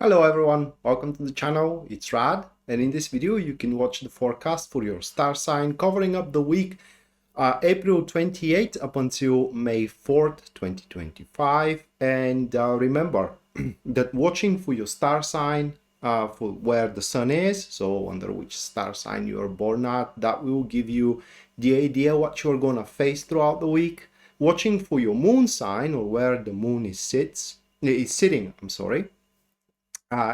Hello everyone, welcome to the channel. It's Rad, and in this video you can watch the forecast for your star sign covering up the week April 28th up until May 4th 2025. And remember that watching for your star sign for where the sun is, so under which star sign you are born at, that will give you the idea what you're gonna face throughout the week. Watching for your moon sign, or where the moon is sitting,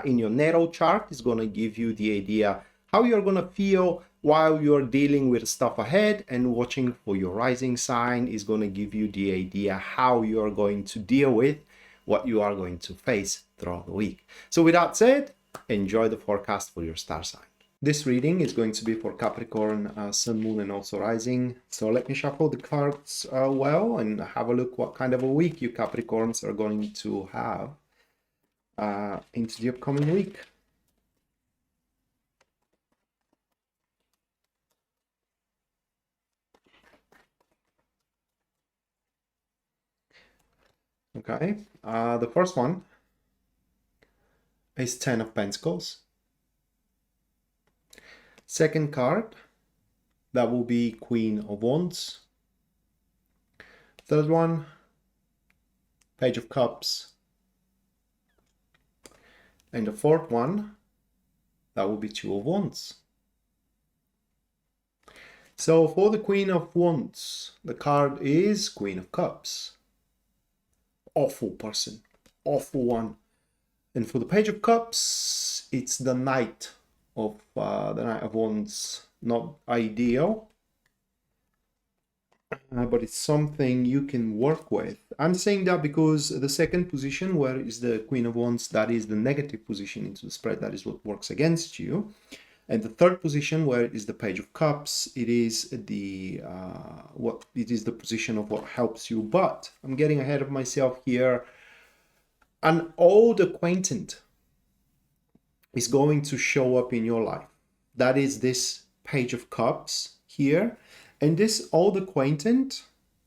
in your natal chart is going to give you the idea how you're going to feel while you're dealing with stuff ahead, and watching for your rising sign is going to give you the idea how you're going to deal with what you are going to face throughout the week. So with that said, enjoy the forecast for your star sign. This reading is going to be for Capricorn, Sun, Moon, and also Rising. So let me shuffle the cards well and have a look what kind of a week you Capricorns are going to have into the upcoming week. Okay, the first one is 10 of Pentacles. Second card, that will be Queen of Wands. Third one, Page of Cups. And the fourth one, that will be Two of Wands. So for the Queen of Wands, the card is Queen of Cups. Awful person, awful one. And for the Page of Cups, it's the Knight of Wands. Not ideal, but it's something you can work with. I'm saying that because the second position, where is the Queen of Wands, that is the negative position into the spread, that is what works against you. And the third position, where is the Page of Cups, it is the position of what helps you. But I'm getting ahead of myself here. An old acquaintance is going to show up in your life. That is this Page of Cups here. And this old acquaintance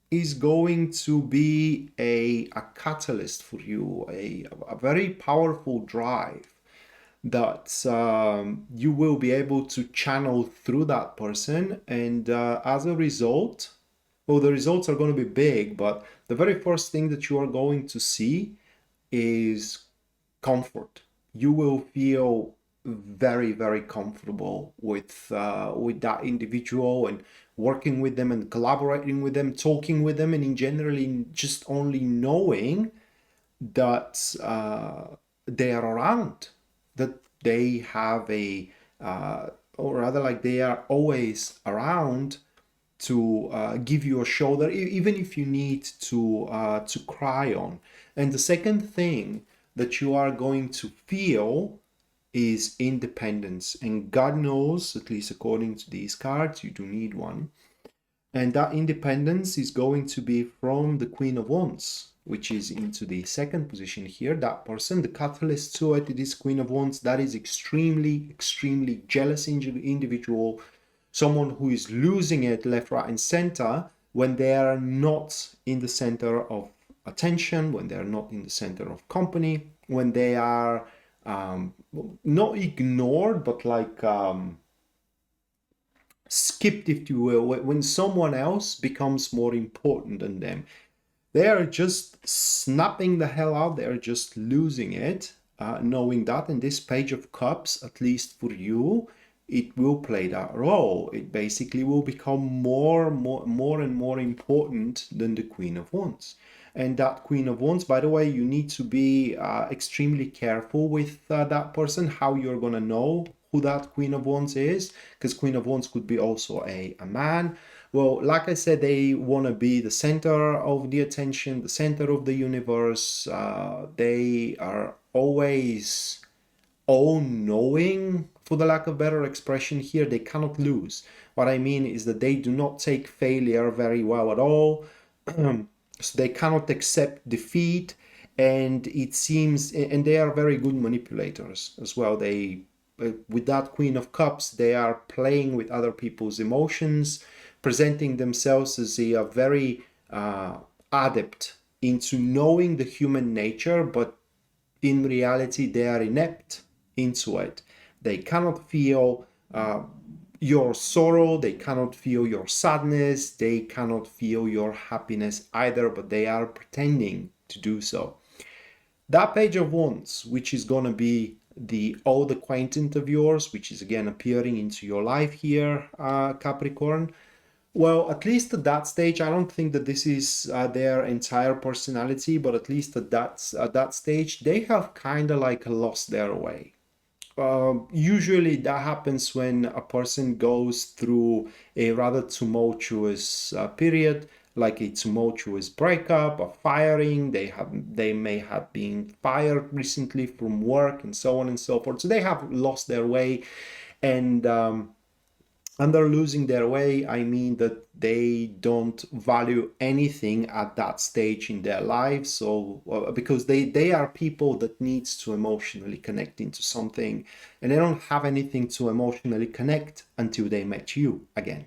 is going to be a catalyst for you, a very powerful drive that you will be able to channel through that person. And as a result, well, the results are going to be big, but the very first thing that you are going to see is comfort. You will feel very, very comfortable with that individual, and working with them and collaborating with them, talking with them, and in generally just only knowing that they are around, that they have a or rather, like, they are always around to give you a shoulder, even if you need to cry on. And the second thing that you are going to feel is independence. And God knows, at least according to these cards, you do need one. And that independence is going to be from the Queen of Wands, which is into the second position here. That person, the catalyst to it, it is Queen of Wands. That is extremely, extremely jealous individual. Someone who is losing it left, right, and center when they are not in the center of attention, when they are not in the center of company, when they are not ignored, but like skipped, if you will, when someone else becomes more important than them. They are just snapping the hell out. They are just losing it, knowing that. And this Page of Cups, at least for you, it will play that role. It basically will become more and more important than the Queen of Wands. And that Queen of Wands, by the way, you need to be extremely careful with that person, how you're going to know who that Queen of Wands is, because Queen of Wands could be also a man. Well, like I said, they want to be the center of the attention, the center of the universe. They are always all-knowing, for the lack of better expression here. They cannot lose. What I mean is that they do not take failure very well at all. So they cannot accept defeat, and it seems, and they are very good manipulators as well. They, with that Queen of Cups, they are playing with other people's emotions, presenting themselves as a very adept into knowing the human nature, but in reality they are inept into it. They cannot feel your sorrow, they cannot feel your sadness, they cannot feel your happiness either, but they are pretending to do so. That Page of Wands, which is going to be the old acquaintance of yours, which is again appearing into your life here, Capricorn. Well, at least at that stage, I don't think that this is their entire personality, but at least at that stage, they have kind of like lost their way. Usually that happens when a person goes through a rather tumultuous period, like a tumultuous breakup, a firing. They may have been fired recently from work and so on and so forth. So they have lost their way, and under losing their way, I mean that they don't value anything at that stage in their lives. So because they are people that needs to emotionally connect into something, and they don't have anything to emotionally connect until they met you again.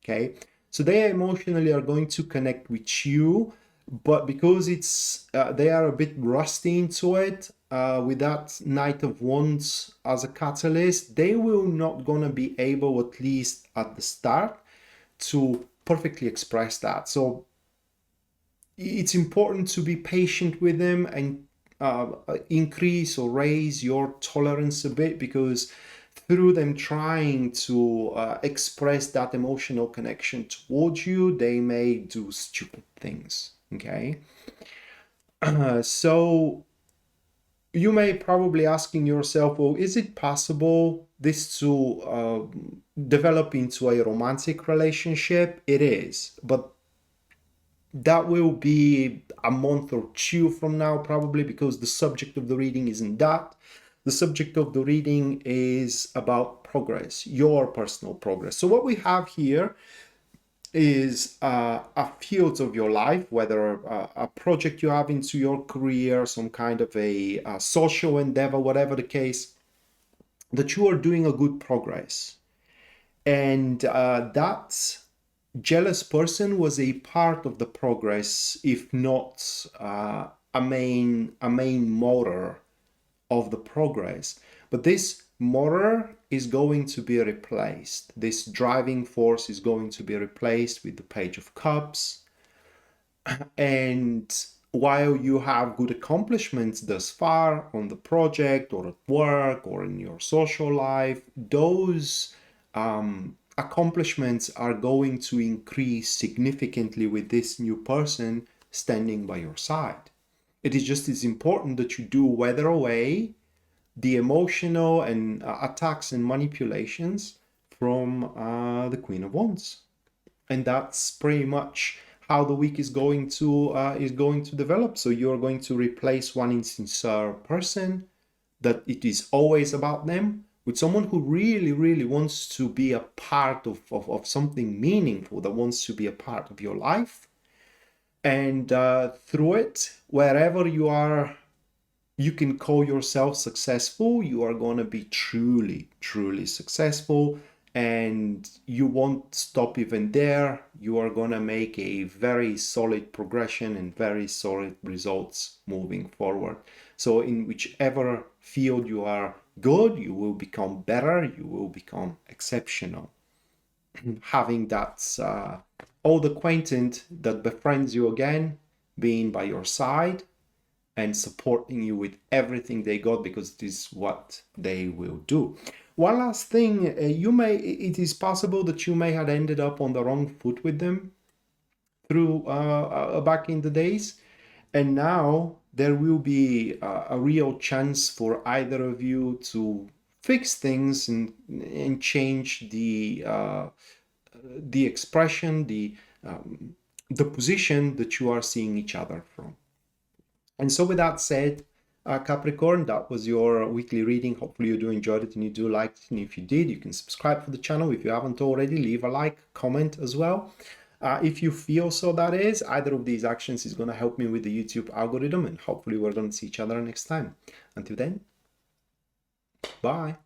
Okay, so they emotionally are going to connect with you, but because it's they are a bit rusty into it, with that Knight of Wands as a catalyst, they will not gonna be able, at least at the start, to perfectly express that. So it's important to be patient with them and increase or raise your tolerance a bit, because through them trying to express that emotional connection towards you, they may do stupid things. Okay, so you may probably asking yourself, well, is it possible this to develop into a romantic relationship? It is, but that will be a month or two from now, probably, because the subject of the reading isn't that. The subject of the reading is about progress, your personal progress. So what we have here is a field of your life, whether a project you have into your career, some kind of a social endeavor, whatever the case, that you are doing a good progress. And that jealous person was a part of the progress, if not a main motor of the progress. But this motor is going to be replaced. This driving force is going to be replaced with the Page of Cups. And while you have good accomplishments thus far on the project or at work or in your social life, those accomplishments are going to increase significantly with this new person standing by your side. It is just as important that you do weather away the emotional and attacks and manipulations from the Queen of Wands. And that's pretty much how the week is going to develop. So you're going to replace one insincere person that it is always about them with someone who really, really wants to be a part of something meaningful, that wants to be a part of your life. And through it, wherever you are, you can call yourself successful. You are going to be truly, truly successful, and you won't stop even there. You are going to make a very solid progression and very solid results moving forward. So in whichever field you are good, you will become better, you will become exceptional. Having that old acquaintance that befriends you again, being by your side and supporting you with everything they got, because it is what they will do. One last thing, it is possible that you may have ended up on the wrong foot with them through back in the days, and now there will be a real chance for either of you to fix things and change the expression, the position that you are seeing each other from. And so with that said, Capricorn, that was your weekly reading. Hopefully you do enjoyed it and you do like it. And if you did, you can subscribe for the channel. If you haven't already, leave a like, comment as well. If you feel so, that is, either of these actions is going to help me with the YouTube algorithm, and hopefully we're going to see each other next time. Until then, bye.